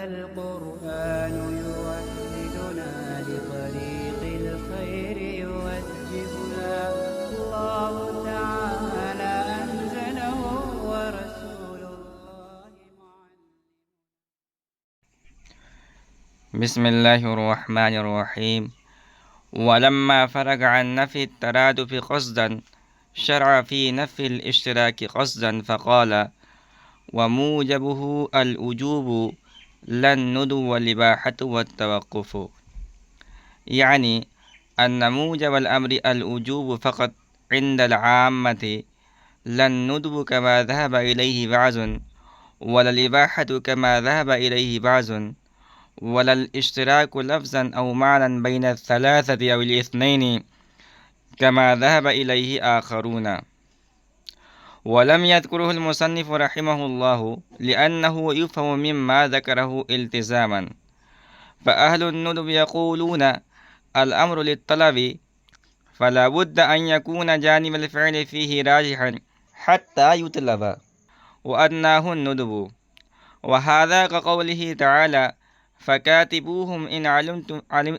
القرآن يوحدنا لطريق الخير يوجهنا الله تعالى أنزله ورسول الله بسم الله الرحمن الرحيم. ولما فرغ عن نفي الترادف قصدا شرع في نفي الاشتراك قصدا فقال: وموجبه الوجوب لا الندب والإباحة والتوقف. يعني أن موجب الأمر الوجوب فقط عند العامة، لا الندب كما ذهب إليه بعض، ولا الإباحة كما ذهب إليه بعض، ولا الاشتراك لفظا أو معنى بين الثلاثة أو الاثنين كما ذهب إليه آخرون. ولم يذكره المصنف رحمه الله لأنه يفهم مما ذكره التزاما. فأهل الندب يقولون الأمر للطلب، فلا بد أن يكون جانب الفعل فيه راجحا حتى يطلب، وأدناه الندب. وهذا كقوله تعالى: فكاتبوهم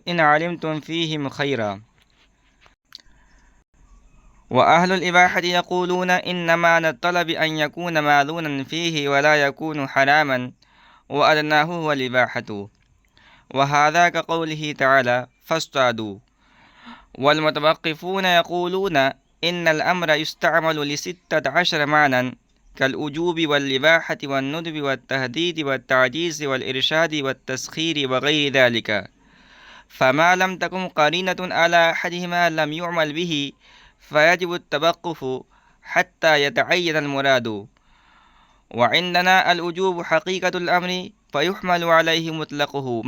إن علمتم فيهم خيرا. وأهل الإباحة يقولون إن معنى الطلب أن يكون ماذونا فيه ولا يكون حراما، وأدناه هو الإباحة. وهذا كقوله تعالى: فاصطادوا. والمتوقفون يقولون إن الأمر يستعمل ل16 معنى كالوجوب والإباحة والندب والتهديد والتعجيز والإرشاد والتسخير وغير ذلك، فما لم تكن قرينة على أحدهما لم يعمل به، فيجب التوقف حتى يتعين المراد. وعندنا الوجوب حقيقة الأمر فيحمل عليه مطلقه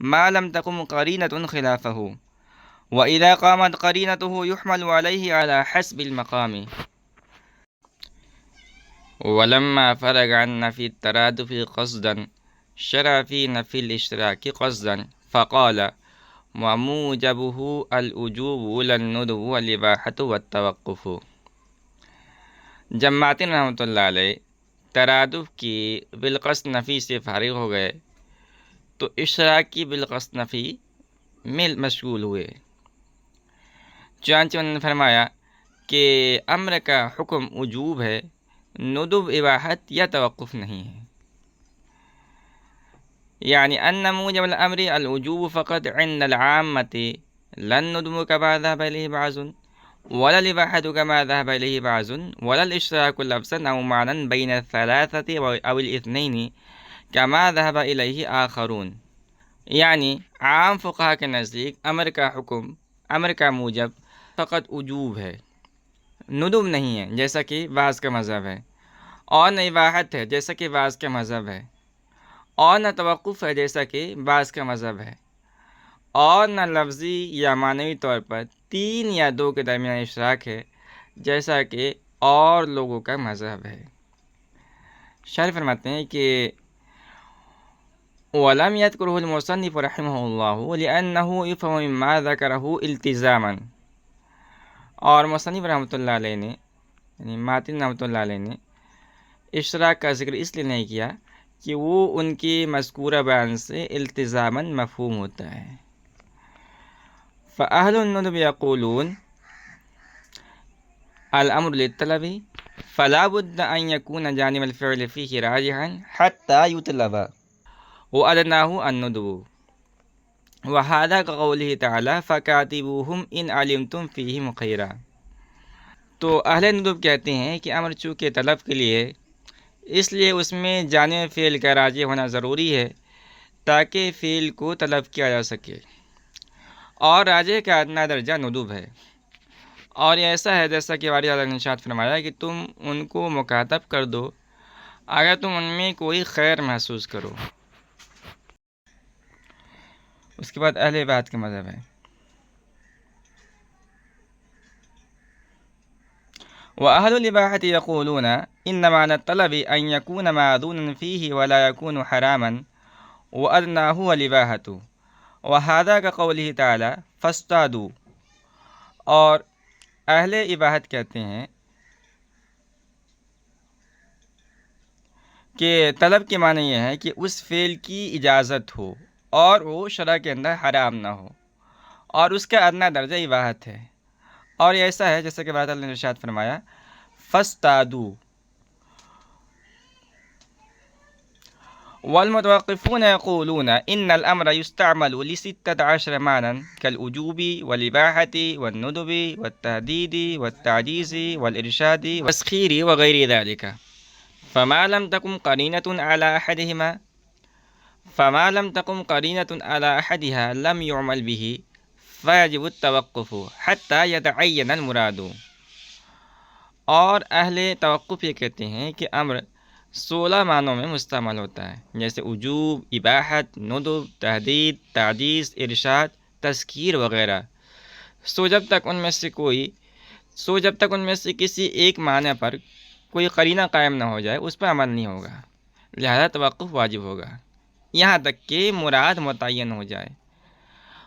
ما لم تكن قرينة خلافه، وإذا قامت قرينته يحمل عليه على حسب المقام. ولما فرغ عن نفي الترادف قصدا شرع في نفي الاشتراك قصدا فقال: وموجبه الوجوب لا الندب والإباحة والتوقف. جب ماتن رحمۃ اللہ علیہ ترادف کی بالقصد نفی سے فارغ ہو گئے تو اشتراک کی بالقصد نفی میں مشغول ہوئے. چنانچہ انہوں نے فرمایا کہ امر کا حکم وجوب ہے، ندب اباحت یا توقف نہیں ہے. یعنی ان موجب الامر الوجوب فقط عند العامة لا الندب كما ذهب إليه بعض، ولا الإباحة كما ذهب إليه بعض، ولا الاشتراك لفظا أو معنى بين الثلاثة أو الاثنين كما ذهب إليه آخرون. یعنی عام فقہا کے نزدیک امر کا حکم، امر کا موجب فقط وجوب ہے، ندب نہیں ہے جیسا کہ بعض کا مذہب ہے، اور نہ اباحت ہے جیسا کہ بعض کا مذہب ہے، اور نہ توقف ہے جیسا کہ بعض کا مذہب ہے، اور نہ لفظی یا معنوی طور پر 3 یا 2 کے درمیان اشتراک ہے جیسا کہ اور لوگوں کا مذہب ہے. شارح فرماتے ہیں کہ وَلَمْ يَذْكُرْهُ الْمُصَنِّفُ رَحِمَهُ اللَّهُ لِأَنَّهُ يُفْهَمُ مِمَّا ذَكَرَهُ الْتِزَامًا. اور مصنف رحمۃ اللہ علیہ نے یعنی ماتن رحمۃ اللہ علیہ نے اشتراک کا ذکر اس لیے نہیں کیا کہ وہ ان کی مذکورہ بیان سے التزاماً مفہوم ہوتا ہے. فَأَهْلُ النُّدْبِ يَقُولُونَ الْأَمْرُ لِلطَّلَبِ فَلَا بُدَّ أَنْ يَكُونَ جَانِبَ الْفِعْلِ فِيهِ رَاجِحًا حَتَّى يُطْلَبَ وَأَدْنَاهُ النُّدْبُ. وَهَذَا كَقَوْلِهِ تَعَالَى فَكَاتِبُوهُمْ إِنْ عَلِمْتُمْ فِيهِمْ خَيْرًا. تو اہل ندب کہتے ہیں کہ امر چونکہ طلب کے لیے اس لیے اس میں جانب فعل کا راجع ہونا ضروری ہے تاکہ فعل کو طلب کیا جا سکے، اور راجع کا ادنا درجہ ندب ہے. اور یہ ایسا ہے جیسا کہ واری علیہ نے ارشاد فرمایا کہ تم ان کو مکاتب کر دو اگر تم ان میں کوئی خیر محسوس کرو. اس کے بعد اہل بات کا مذہب ہے. وأهل الإباحة يقولون إن معنى الطلب أن يكون ماذونا فيه ولا يكون حراما، وأدناه هو الإباحة. وهذا كقوله تعالى فاصطادوا. اور اہل اباحت کہتے ہیں کہ طلب کے معنی یہ ہے کہ اس فعل کی اجازت ہو اور وہ شرع کے اندر حرام نہ ہو، اور اس کا ادنا درجہ اباحت ہے، اور یہ ایسا ہے جیسے کہ اللہ تعالیٰ نے ارشاد فرمایا فاستادو والمتوقفون يقولون ان الامر يستعمل لستة عشر معنى كالوجوب والاباحة والندب والتهديد والتعجيز والارشاد والتسخير وغير ذلك فما لم تكن قرينة على احدها لم يعمل به فيجب التوقف حتى يتعين المراد۔ اور اہل توقف یہ کہتے ہیں کہ امر 16 معنوں میں مستعمل ہوتا ہے، جیسے وجوب، اباحت، ندب، تحدید، تعجیز، ارشاد، تذکیر وغیرہ۔ جب تک ان میں سے کسی ایک معنی پر کوئی قرینہ قائم نہ ہو جائے اس پر عمل نہیں ہوگا، لہذا توقف واجب ہوگا یہاں تک کہ مراد متعین ہو جائے۔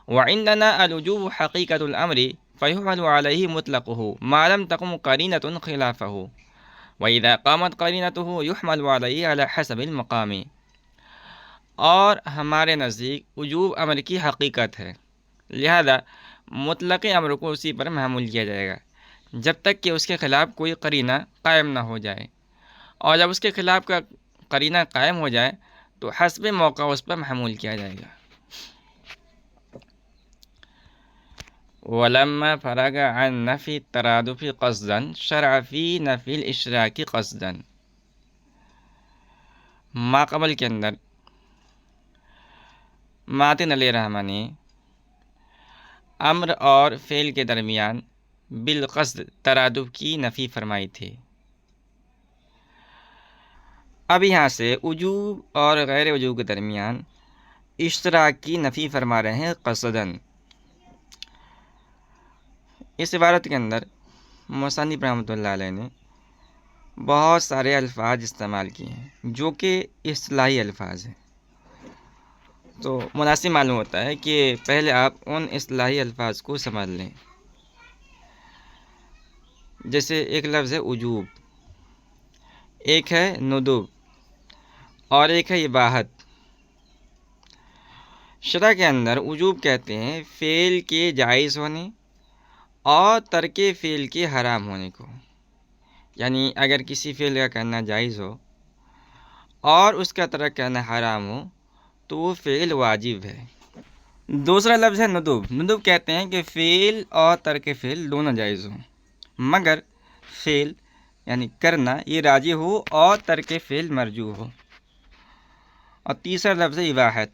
وعندنا الوجوب حقیقۃ الامر فيحمل عليه مطلقه ما لم تقم قرینة خلافه وإذا قامت قرینته يحمل عليه على حسب المقام۔ اور ہمارے نزدیک وجوب امر کی حقیقت ہے، لہذا مطلق امر کو اسی پر محمول کیا جائے گا جب تک کہ اس کے خلاف کوئی قرینہ قائم نہ ہو جائے، اور جب اس کے خلاف کا قرینہ قائم ہو جائے تو حسب موقع اس پر محمول کیا جائے گا۔ ولما فرغ عن نفی الترادف قصدا شرع فی نفی الاشراک قصدا۔ ما قبل کے اندر ماتن علیہ رحمہ نے امر اور فعل کے درمیان بالقصد ترادف کی نفی فرمائی تھی۔ اب یہاں سے وجوب اور غیر وجوب کے درمیان اشتراک کی نفی فرما رہے ہیں قصداً۔ اس عبارت کے اندر مصنف رحمۃ اللہ علیہ نے بہت سارے الفاظ استعمال کیے ہیں جو کہ اصطلاحی الفاظ ہیں، تو مناسب معلوم ہوتا ہے کہ پہلے آپ ان اصطلاحی الفاظ کو سمجھ لیں۔ جیسے ایک لفظ ہے وجوب، ایک ہے ندب، اور ایک ہے اباحت۔ شرع کے اندر وجوب کہتے ہیں فعل کے جائز ہونے اور ترک فعل کے حرام ہونے کو، یعنی اگر کسی فعل کا کرنا جائز ہو اور اس کا ترک کرنا حرام ہو تو وہ فعل واجب ہے۔ دوسرا لفظ ہے ندب۔ ندب کہتے ہیں کہ فعل اور ترک فعل دونوں جائز ہوں، مگر فعل یعنی کرنا یہ راجح ہو اور ترک فعل مرجوح ہو۔ اور تیسرا لفظ ہے اباحت۔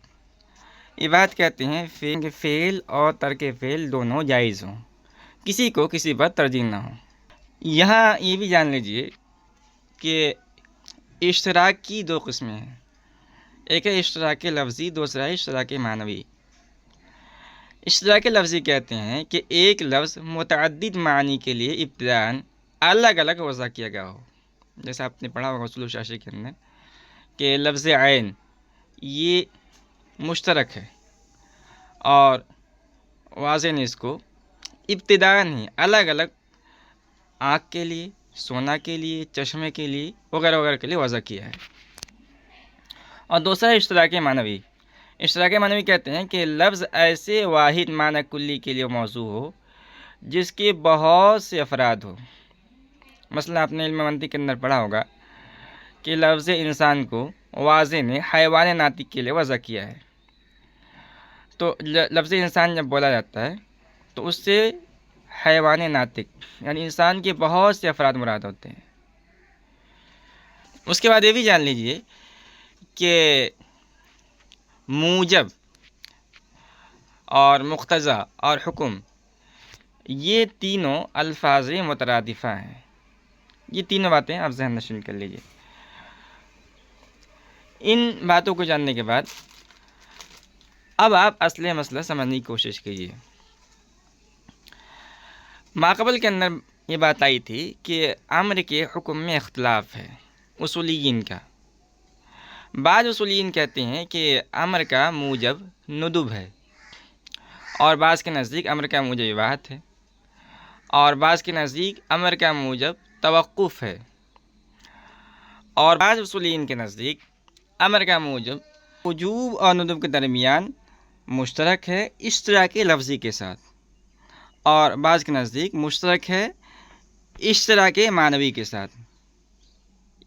اباحت کہتے ہیں فعل اور ترک فعل دونوں جائز ہوں، کسی کو کسی پر ترجیح نہ ہو۔ یہاں یہ بھی جان لیجئے کہ اشتراک کی دو قسمیں ہیں، ایک ہے اشتراک لفظی، دوسرا ہے اشتراک معنوی۔ اشتراک لفظی کہتے ہیں کہ ایک لفظ متعدد معنی کے لیے ابتداءً الگ الگ وضع کیا گیا ہو، جیسے آپ نے پڑھا ہوگا اصول الشاشی کے اندر کہ لفظ عین یہ مشترک ہے، اور واضح نے اس کو ابتداءً ہی الگ الگ آنکھ کے لیے، سونا کے لیے، چشمے کے لیے وغیرہ وغیرہ کے لیے وضع کیا ہے۔ اور دوسرا اشتراک معنوی۔ اشتراک معنوی کہتے ہیں کہ لفظ ایسے واحد معنی کلی کے لیے موضوع ہو جس کے بہت سے افراد ہو۔ مثلا آپ نے علم منطق کے اندر پڑھا ہوگا کہ لفظ انسان کو واضح نے حیوان ناطق کے لیے وضع کیا ہے، تو لفظ انسان جب بولا جاتا ہے تو اس سے حیوان ناطق یعنی انسان کے بہت سے افراد مراد ہوتے ہیں۔ اس کے بعد یہ بھی جان لیجئے کہ موجب اور مقتضی اور حکم یہ تینوں الفاظ مترادفہ ہیں۔ یہ تینوں باتیں آپ ذہن نشین کر لیجئے۔ ان باتوں کو جاننے کے بعد اب آپ اصل مسئلہ سمجھنے کی کوشش کیجیے۔ ماقبل کے اندر یہ بات آئی تھی کہ امر کے حکم میں اختلاف ہے اصولیین کا۔ بعض اصولیین کہتے ہیں کہ امر کا موجب ندب ہے، اور بعض کے نزدیک امر کا موجب اباحت ہے، اور بعض کے نزدیک امر کا موجب توقف ہے، اور بعض اصولین کے نزدیک امر کا موجب وجوب اور ندب کے درمیان مشترک ہے اشتراکی لفظی کے ساتھ، اور بعض کے نزدیک مشترک ہے اشتراک معنوی کے ساتھ۔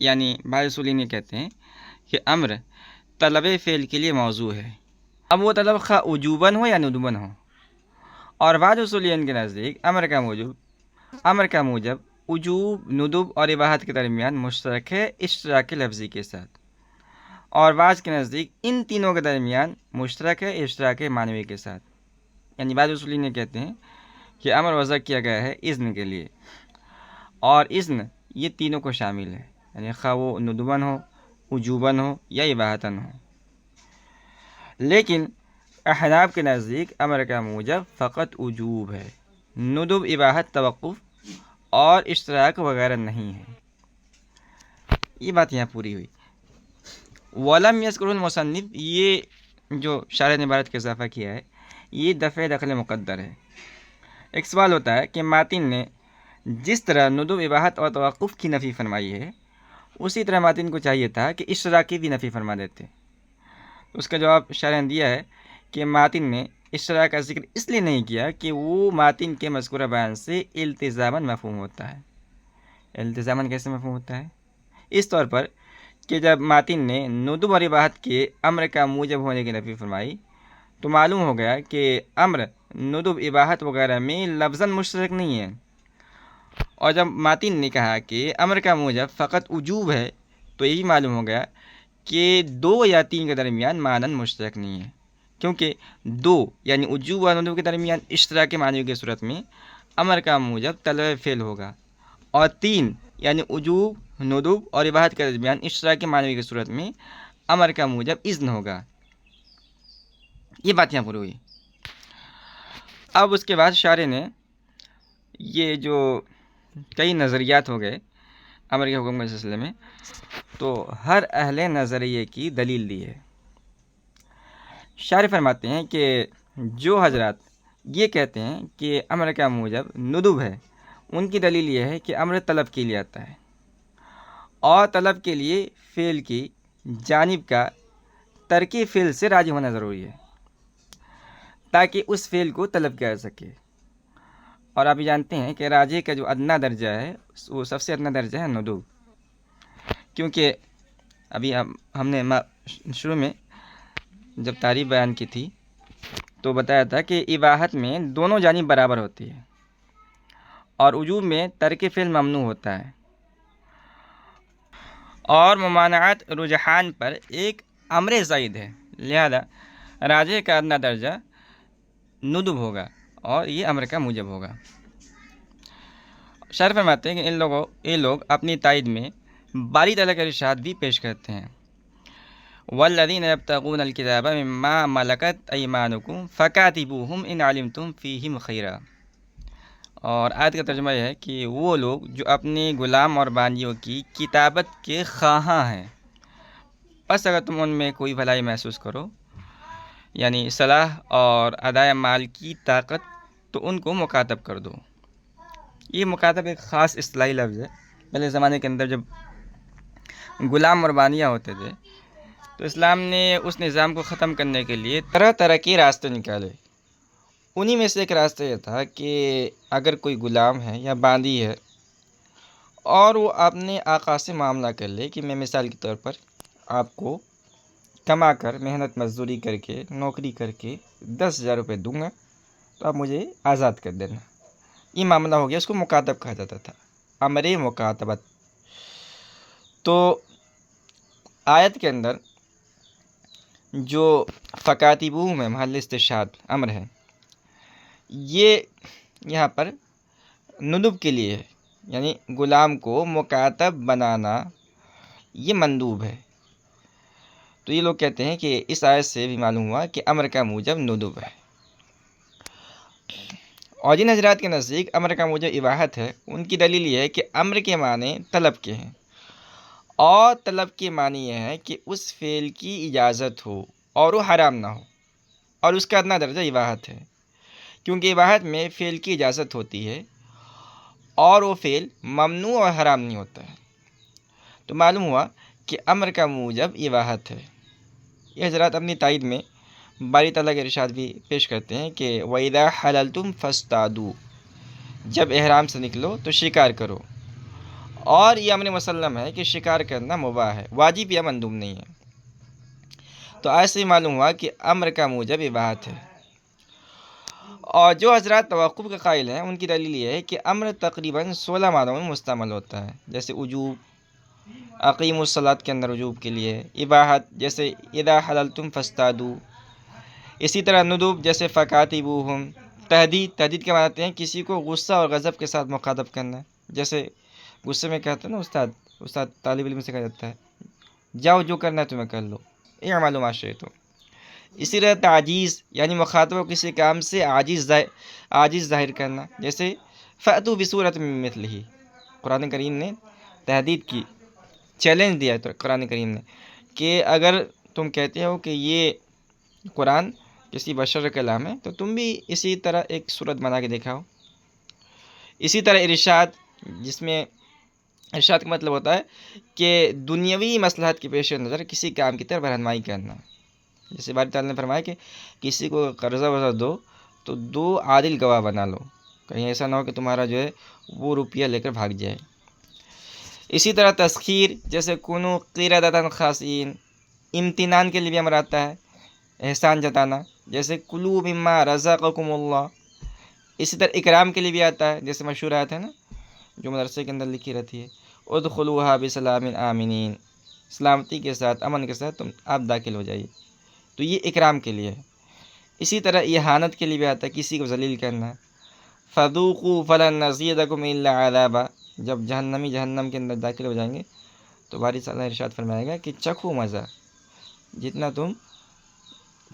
یعنی بعض اصولین یہ کہتے ہیں کہ امر طلب فعل کے لیے موضوع ہے، اب وہ طلب خواہ وجوباً ہو یا ندباً ہو۔ اور بعض اصولین کے نزدیک امر کا موجب وجوب، ندب اور اباحت کے درمیان مشترک ہے اشتراک لفظی کے ساتھ، اور بعض کے نزدیک ان تینوں کے درمیان مشترک ہے اشتراک معنوی کے ساتھ۔ یعنی بعض اصولین یہ کہتے ہیں کہ امر وضع کیا گیا ہے اذن کے لیے، اور اذن یہ تینوں کو شامل ہے، یعنی خواہ وہ ندباً ہو، وجوباً ہو یا اباحتاً ہو۔ لیکن احناف کے نزدیک امر کا موجب فقط وجوب ہے، ندب، اباحت، توقف اور اشتراک وغیرہ نہیں ہے۔ یہ بات یہاں پوری ہوئی۔ ولم یذکر المصنف، یہ جو شارح نے عبارت کا اضافہ کیا ہے یہ دفع دخل مقدر ہے۔ ایک سوال ہوتا ہے کہ ماتن نے جس طرح ندب، اباحت اور توقف کی نفی فرمائی ہے اسی طرح ماتن کو چاہیے تھا کہ اشتراک کی بھی نفی فرما دیتے۔ اس کا جواب شارح نے دیا ہے کہ ماتن نے اشتراک کا ذکر اس لیے نہیں کیا کہ وہ ماتن کے مذکورہ بیان سے التزاماً مفہوم ہوتا ہے۔ التزاماً کیسے مفہوم ہوتا ہے؟ اس طور پر کہ جب ماتن نے ندب اور اباحت کے امر کا موجب ہونے کی نفی فرمائی تو معلوم ہو گیا کہ امر ندب، اباحت وغیرہ میں لفظاً مشترک نہیں ہے، اور جب ماتن نے کہا کہ امر کا موجب فقط وجوب ہے تو یہی معلوم ہو گیا کہ 2 یا 3 کے درمیان معناً مشترک نہیں ہے، کیونکہ 2 یعنی وجوب و ندب کے درمیان اشتراک معنوی کی صورت میں امر کا موجب طلب فعل ہوگا، اور 3 یعنی وجوب، ندب اور اباحت کے درمیان اشتراک معنوی کی صورت میں امر کا موجب اذن ہوگا۔ یہ بات یہاں پر ہوئی۔ اب اس کے بعد شارح نے یہ جو کئی نظریات ہو گئے امر کے حکم کے سلسلے میں، تو ہر اہل نظریے کی دلیل دی ہے۔ شارح فرماتے ہیں کہ جو حضرات یہ کہتے ہیں کہ امر کا موجب ندب ہے، ان کی دلیل یہ ہے کہ امر طلب کے لیے آتا ہے، اور طلب کے لیے فعل کی جانب کا ترک فعل سے راضی ہونا ضروری ہے تاکہ اس فعل کو طلب کیا جا سکے۔ اور آپ یہ جانتے ہیں کہ راجح کا جو ادنا درجہ ہے وہ سب سے ادنا درجہ ہے ندب، کیونکہ ابھی ہم نے شروع میں جب تعریف بیان کی تھی تو بتایا تھا کہ اباحت میں دونوں جانب برابر ہوتی ہے، اور وجوب میں ترک فعل ممنوع ہوتا ہے، اور ممانعت رجحان پر ایک امر زائد ہے، لہذا راجح کا ادنا درجہ ندب ہوگا اور یہ امر کا موجب ہوگا۔ شارح فرماتے ہیں کہ یہ لوگ اپنی تائید میں باری تعالیٰ کا ارشاد بھی پیش کرتے ہیں، والذین یبتغون الکتاب مما ملکت ایمانکم فکاتبوہم ان علمتم فیہم خیرا۔ اور آیت کا ترجمہ یہ ہے کہ وہ لوگ جو اپنے غلام اور بانجیوں کی کتابت کے خواہاں ہیں، پس اگر تم ان میں کوئی بھلائی محسوس کرو، یعنی صلاح اور ادائے مال کی طاقت، تو ان کو مکاتب کر دو۔ یہ مکاتب ایک خاص اصطلاحی لفظ ہے۔ پہلے زمانے کے اندر جب غلام اور بانیہ ہوتے تھے تو اسلام نے اس نظام کو ختم کرنے کے لیے طرح طرح کے راستے نکالے۔ انہی میں سے ایک راستہ یہ تھا کہ اگر کوئی غلام ہے یا باندی ہے اور وہ اپنے آقا سے معاملہ کر لے کہ میں مثال کے طور پر آپ کو کما کر، محنت مزدوری کر کے، نوکری کر کے 10,000 روپے دوں گا تو آپ مجھے آزاد کر دینا، یہ معاملہ ہو گیا، اس کو مکاتب کہا جاتا تھا، امر مکاتبت۔ تو آیت کے اندر جو فکاتبوہم ہے، محل استشہاد امر ہے، یہ یہاں پر ندب کے لیے ہے، یعنی غلام کو مکاتب بنانا یہ مندوب ہے۔ تو یہ لوگ کہتے ہیں کہ اس آیت سے بھی معلوم ہوا کہ امر کا موجب ندب ہے۔ اور جن حضرات کے نزدیک امر کا موجب اباحت ہے، ان کی دلیل یہ ہے کہ امر کے معنی طلب کے ہیں، اور طلب کے معنی یہ ہے کہ اس فعل کی اجازت ہو اور وہ حرام نہ ہو، اور اس کا ادنا درجہ اباحت ہے، کیونکہ اباحت میں فعل کی اجازت ہوتی ہے اور وہ فعل ممنوع اور حرام نہیں ہوتا ہے۔ تو معلوم ہوا کہ امر کا موجب اباحت ہے۔ یہ حضرات اپنی تائید میں باری تعالیٰ کے ارشاد بھی پیش کرتے ہیں کہ وَإِذَا حَلَلْتُمْ فَاصْطَادُوا، جب احرام سے نکلو تو شکار کرو، اور یہ امر مسلم ہے کہ شکار کرنا مباح ہے، واجب یا مندوب نہیں ہے۔ تو آج سے معلوم ہوا کہ امر کا موجب اباحت ہے۔ اور جو حضرات توقف کے قائل ہیں ان کی دلیل یہ ہے کہ امر تقریباً 16 معنوں میں مستعمل ہوتا ہے، جیسے وجوب، اقیم الصلاۃ کے اندر وجوب کے لیے، اباحت جیسے اذا حللتم فاصطادوا، اسی طرح ندب جیسے فکاتبوہم، تہدید کے معنی آتے ہیں کسی کو غصہ اور غضب کے ساتھ مخاطب کرنا، جیسے غصے میں کہتے ہیں نا استاد طالب علم سے کہا جاتا ہے جاؤ جو کرنا ہے تمہیں کر لو، یہ معلوم آشے تو۔ اسی طرح تعجیز یعنی مخاطب کو کسی کام سے عاجز ظاہر کرنا، جیسے فأتوا بصورۃ من مثلہ، قرآن کریم نے تہدید کی، چیلنج دیا تو قرآن کریم نے کہ اگر تم کہتے ہو کہ یہ قرآن کسی بشر کا کلام ہے تو تم بھی اسی طرح ایک صورت بنا کے دکھاؤ۔ اسی طرح ارشاد، جس میں ارشاد کا مطلب ہوتا ہے کہ دنیاوی مصلحت کے پیش نظر کسی کام کی طرف رہنمائی کرنا، جیسے باری تعالیٰ نے فرمایا کہ کسی کو قرضہ ورضہ دو تو 2 عادل گواہ بنا لو، کہیں ایسا نہ ہو کہ تمہارا جو ہے وہ روپیہ لے کر بھاگ جائے۔ اسی طرح تسخیر جیسے کنو قردۃ خاسئین، امتنان کے لیے بھی امر آتا ہے، احسان جتانا، جیسے کلوا مما رزقکم اللہ۔ اسی طرح اکرام کے لیے بھی آتا ہے، جیسے مشہور آیت ہے نا جو مدرسے کے اندر لکھی رہتی ہے ادخلوها بسلام آمنین، سلامتی کے ساتھ، امن کے ساتھ آپ داخل ہو جائیے، تو یہ اکرام کے لیے ہے۔ اسی طرح اہانت کے لیے بھی آتا ہے، کسی کو ذلیل کرنا، فذوقوا فلن نزیدکم الا عذابا، جب جہنمی جہنم کے اندر داخل ہو جائیں گے تو باری تعالیٰ ارشاد فرمائے گا کہ چکھو مزہ، جتنا تم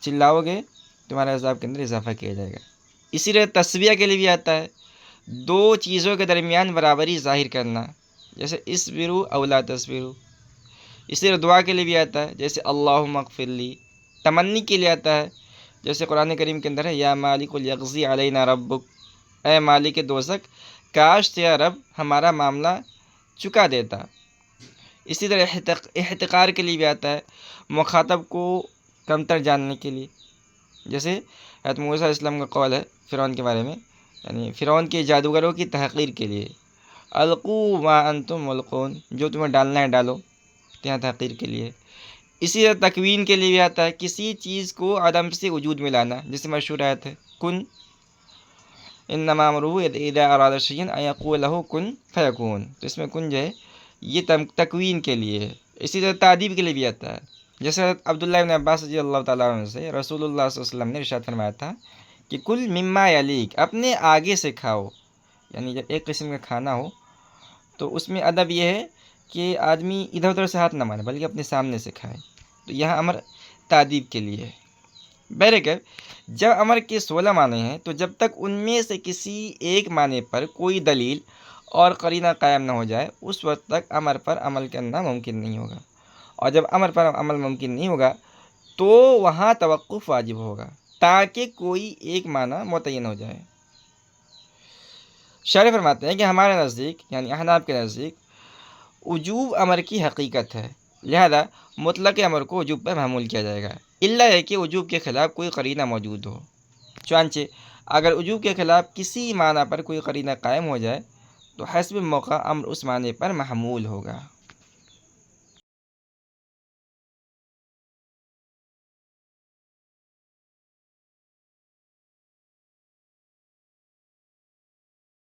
چلاؤ گے تمہارے عذاب کے اندر اضافہ کیا جائے گا۔ اسی طرح تسویہ کے لیے بھی آتا ہے، 2 چیزوں کے درمیان برابری ظاہر کرنا، جیسے اصبروا او لا تصبروا۔ اسی طرح دعا کے لیے بھی آتا ہے، جیسے اللہم اغفر لی۔ تمنی کے لیے آتا ہے، جیسے قرآن کریم کے اندر ہے یا مالک لیقضی علینا ربک، اے مالک دوزخ کاش تیرا رب ہمارا معاملہ چکا دیتا۔ اسی طرح احتقار کے لیے بھی آتا ہے، مخاطب کو کمتر جاننے کے لیے، جیسے حضرت موسیٰ علیہ السلام کا قول ہے فرعون کے بارے میں، یعنی فرعون کے جادوگروں کی تحقیر کے لیے، القوا ما انتم ملقون، جو تمہیں ڈالنا ہے ڈالو، یہاں تحقیر کے لیے۔ اسی طرح تکوین کے لیے بھی آتا ہے، کسی چیز کو عدم سے وجود میں لانا، جیسے مشہور آیت ہے کن انما امرہ اذا اراد شیئا ان یقول له کن فیکون، تو اس میں کن جو ہے یہ تکوین کے لیے ہے۔ اسی طرح تعدیب کے لیے بھی آتا ہے، جیسے عبداللہ بن عباس رضی اللہ تعالیٰ عنہ سے رسول اللہ صلی اللہ علیہ وسلم نے ارشاد فرمایا تھا کہ کل مما یلیک، اپنے آگے سے کھاؤ، یعنی جب ایک قسم کا کھانا ہو تو اس میں ادب یہ ہے کہ آدمی ادھر ادھر سے ہاتھ نہ مارے بلکہ اپنے سامنے سے کھائے، تو یہاں امر تعدیب کے لیے ہے۔ بہرکیف جب امر کے 16 معنی ہیں تو جب تک ان میں سے کسی ایک معنی پر کوئی دلیل اور قرینہ قائم نہ ہو جائے اس وقت تک امر پر عمل کرنا ممکن نہیں ہوگا، اور جب امر پر عمل ممکن نہیں ہوگا تو وہاں توقف واجب ہوگا تاکہ کوئی ایک معنی متعین ہو جائے۔ شارح فرماتے ہیں کہ ہمارے نزدیک یعنی احناف کے نزدیک وجوب امر کی حقیقت ہے، لہذا مطلق امر کو وجوب پر محمول کیا جائے گا، الا ہے کہ وجوب کے خلاف کوئی قرینہ موجود ہو۔ چنانچہ اگر وجوب کے خلاف کسی معنی پر کوئی قرینہ قائم ہو جائے تو حسب موقع امر اس معنی پر محمول ہوگا۔